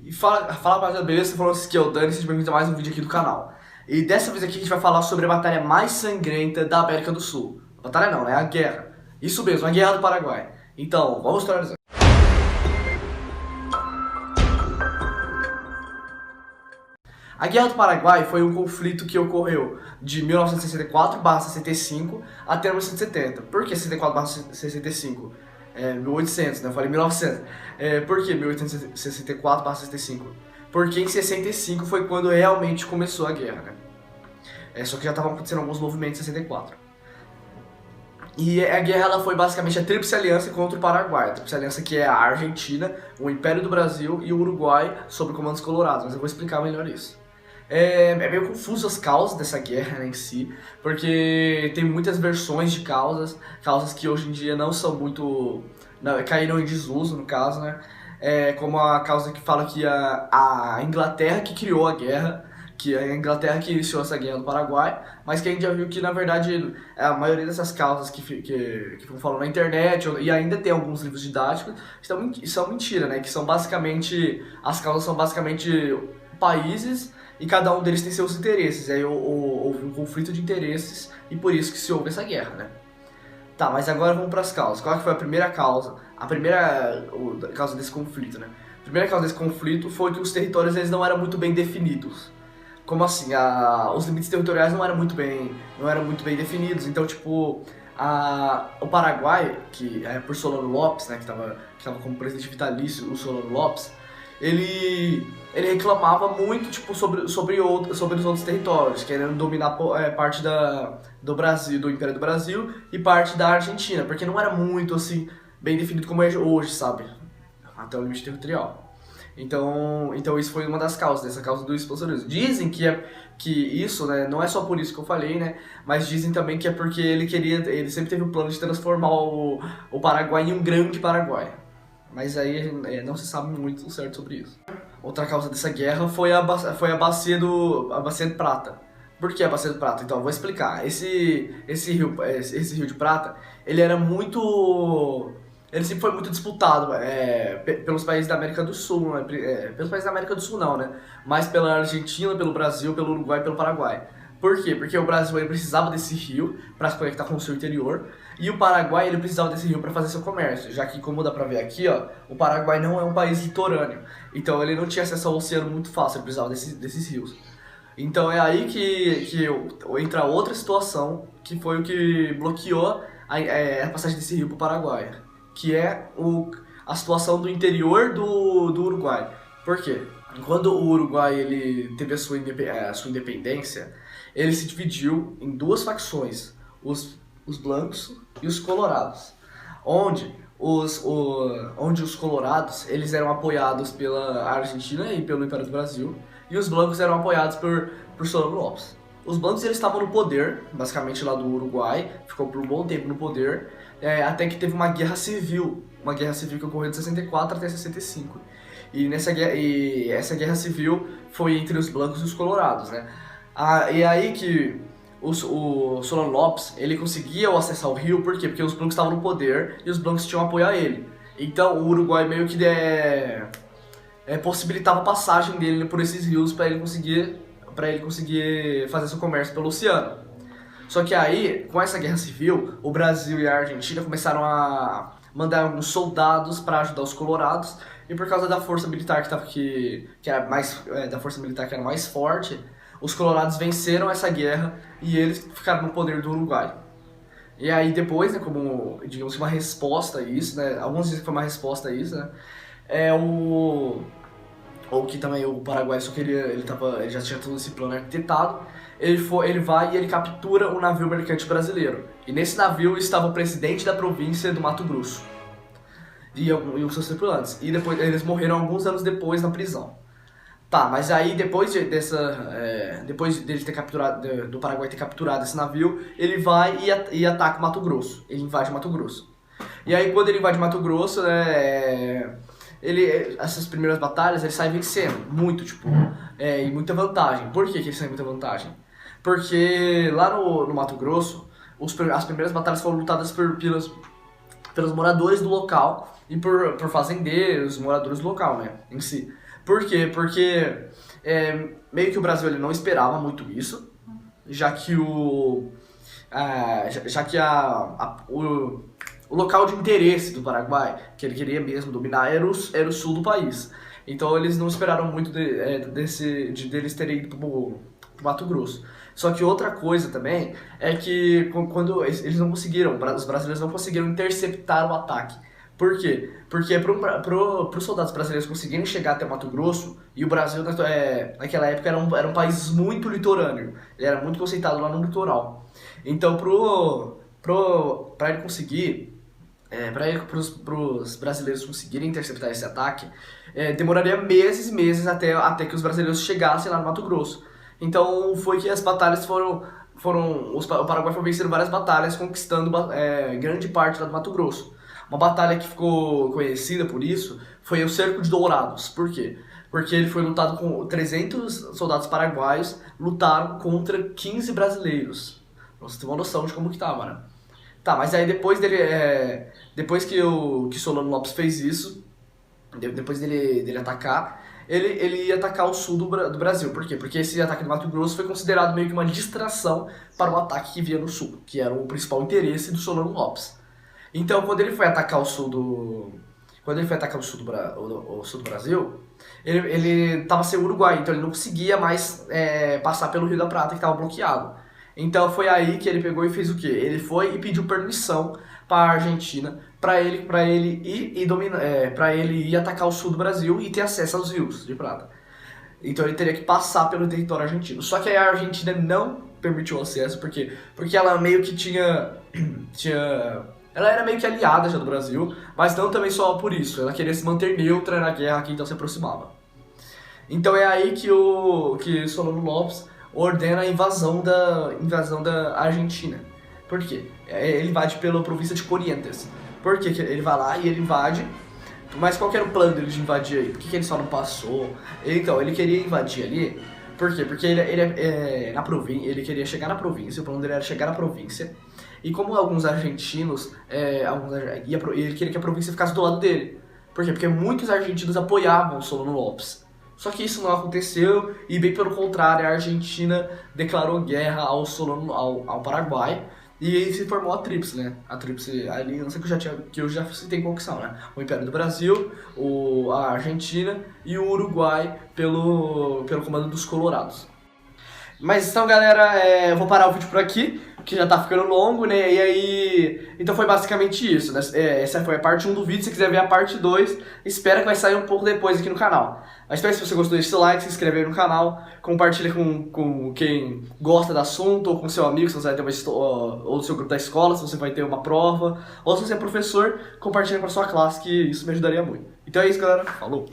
E fala rapaziada, beleza? Você falou que é o Dani, seja bem-vindo a mais um vídeo aqui do canal. E dessa vez aqui a gente vai falar sobre a batalha mais sangrenta da América do Sul. Batalha não, né? A guerra. Isso mesmo, a Guerra do Paraguai. Então, vamos historizar. A Guerra do Paraguai foi um conflito que ocorreu de 1964/65 até 1970. Por que 64/65? 1800, né? Eu falei 1900. Por que 1864/65? Porque em 65 foi quando realmente começou a guerra, né? Só que já estavam acontecendo alguns movimentos em 64. E a guerra ela foi basicamente a Tríplice Aliança contra o Paraguai. A Tríplice Aliança que é a Argentina, o Império do Brasil e o Uruguai sob comandos colorados. Mas eu vou explicar melhor isso. É meio confuso as causas dessa guerra, né, em si, porque tem muitas versões de causas que hoje em dia não são muito... caíram em desuso, no caso, né? Como a causa que fala que a Inglaterra que criou a guerra, que a Inglaterra que iniciou essa guerra do Paraguai, mas que a gente já viu que, na verdade, a maioria dessas causas que ficam falando na internet, e ainda tem alguns livros didáticos, são mentira, né? Que são basicamente... As causas são basicamente países e cada um deles tem seus interesses. Aí houve um conflito de interesses e por isso que se houve essa guerra, né? Tá, mas agora vamos para as causas. Qual que foi a primeira causa? A primeira causa desse conflito, né? A primeira causa desse conflito foi que os territórios eles não eram muito bem definidos. Como assim? Os limites territoriais não eram muito bem definidos. Então, tipo, o Paraguai, que é por Solano Lopes, né, que tava como presidente vitalício, o Solano Lopes, ele reclamava muito, tipo, sobre os outros territórios, querendo dominar parte do Brasil, do Império do Brasil, e parte da Argentina, porque não era muito, assim, bem definido como é hoje, sabe? Até o limite territorial. Então isso foi uma das causas, dessa causa do expansionismo. Dizem que isso, né, não é só por isso que eu falei, né, mas dizem também que é porque ele sempre teve o plano de transformar o Paraguai em um grande Paraguai. Mas aí não se sabe muito certo sobre isso. Outra causa dessa guerra foi a bacia de Prata. Por que a Bacia do Prata? Então, eu vou explicar. Esse rio de Prata, ele sempre foi muito disputado pelos países da América do Sul, né? Pelos países da América do Sul não, né? Mas pela Argentina, pelo Brasil, pelo Uruguai e pelo Paraguai. Por quê? Porque o Brasil ele precisava desse rio para se conectar com o seu interior e o Paraguai ele precisava desse rio para fazer seu comércio, já que, como dá pra ver aqui, ó, o Paraguai não é um país litorâneo, então ele não tinha acesso ao oceano muito fácil, ele precisava desses rios. Então é aí que entra outra situação, que foi o que bloqueou a passagem desse rio para o Paraguai, que é a situação do interior do Uruguai. Por quê? Quando o Uruguai ele teve a sua independência, ele se dividiu em duas facções, os blancos e os colorados, onde os colorados eles eram apoiados pela Argentina e pelo Império do Brasil, e os blancos eram apoiados por Solano Lopes. Os blancos eles estavam no poder, basicamente lá do Uruguai, ficou por um bom tempo no poder, até que teve uma guerra civil que ocorreu de 64 até 65. E essa guerra civil foi entre os blancos e os colorados, né? E aí que o Solano Lopes, ele conseguia acessar o rio, por quê? Porque os blancos estavam no poder e os blancos tinham que apoiar ele. Então o Uruguai meio que possibilitava a passagem dele por esses rios para ele conseguir fazer seu comércio pelo oceano. Só que aí, com essa guerra civil, o Brasil e a Argentina começaram a mandar alguns soldados para ajudar os colorados, e por causa da força militar que era mais forte, os colorados venceram essa guerra e eles ficaram no poder do Uruguai. E aí depois, né, como, digamos, uma resposta a isso, né, alguns dizem que foi uma resposta a isso, né, ou que também o Paraguai só queria, ele já tinha todo esse plano arquitetado, ele vai e ele captura um navio mercante brasileiro. E nesse navio estava o presidente da província do Mato Grosso e os seus tripulantes. E depois eles morreram alguns anos depois na prisão. Tá, mas aí depois dele ter capturado, do Paraguai ter capturado esse navio, ele vai e ataca o Mato Grosso. Ele invade Mato Grosso. E aí quando ele invade Mato Grosso, né, essas primeiras batalhas ele sai vencendo muito, tipo, em muita vantagem. Por que ele sai em muita vantagem? Porque lá no Mato Grosso, as primeiras batalhas foram lutadas pelos moradores do local e por fazendeiros, moradores do local, né, em si. Por quê? Porque meio que o Brasil ele não esperava muito isso, já que o local de interesse do Paraguai, que ele queria mesmo dominar, era o sul do país. Então eles não esperaram muito deles terem ido pro Mato Grosso. Só que outra coisa também é que quando eles não conseguiram, os brasileiros não conseguiram interceptar o ataque. Por quê? Porque para os soldados brasileiros conseguirem chegar até Mato Grosso, e o Brasil naquela época era um país muito litorâneo, ele era muito concentrado lá no litoral. Então para ele conseguir, para os brasileiros conseguirem interceptar esse ataque, demoraria meses e meses até que os brasileiros chegassem lá no Mato Grosso. Então foi que as batalhas o Paraguai foi vencendo várias batalhas, conquistando grande parte lá do Mato Grosso. Uma batalha que ficou conhecida por isso foi o Cerco de Dourados. Por quê? Porque ele foi lutado com 300 soldados paraguaios, lutaram contra 15 brasileiros. Pra você ter uma noção de como que tá, mano. Tá, mas aí depois que Solano Lopes fez isso, depois dele atacar, ele ia atacar o sul do Brasil. Por quê? Porque esse ataque do Mato Grosso foi considerado meio que uma distração para o ataque que vinha no sul, que era o principal interesse do Solano Lopes. Então, quando ele foi atacar o sul do Brasil, ele estava sem o Uruguai, então ele não conseguia mais passar pelo Rio da Prata, que estava bloqueado. Então foi aí que ele pegou e fez o quê? Ele foi e pediu permissão para a Argentina para ele ir atacar o sul do Brasil e ter acesso aos rios de prata. Então ele teria que passar pelo território argentino. Só que a Argentina não permitiu o acesso, porque ela meio que ela era meio que aliada já do Brasil, mas não também só por isso. Ela queria se manter neutra na guerra que então se aproximava. Então é aí que Solano Lopes ordena a invasão da Argentina. Por quê? Ele invade pela província de Corrientes. Por quê? Ele vai lá e ele invade. Mas qual que era o plano dele de invadir aí? Por que ele só não passou? Então, ele queria invadir ali. Por quê? Porque ele queria chegar na província. O plano dele era chegar na província. E como alguns argentinos, ele queria que a província ficasse do lado dele. Por quê? Porque muitos argentinos apoiavam o Solano Lopes. Só que isso não aconteceu e bem pelo contrário, a Argentina declarou guerra ao Paraguai e aí se formou a Tríplice, né? A Tríplice ali, não sei que eu já citei qual que são, né? O Império do Brasil, a Argentina e o Uruguai pelo comando dos Colorados. Mas então, galera, eu vou parar o vídeo por aqui, que já tá ficando longo, né? E aí... Então foi basicamente isso, né? Essa foi a parte 1 do vídeo. Se quiser ver a parte 2, espera que vai sair um pouco depois aqui no canal. Mas espero que se você gostou, deixe seu like, se inscreve no canal, compartilha com quem gosta do assunto, ou com seu amigo, se você vai ter ou do seu grupo da escola, se você vai ter uma prova, ou se você é professor, compartilha para sua classe, que isso me ajudaria muito. Então é isso, galera. Falou!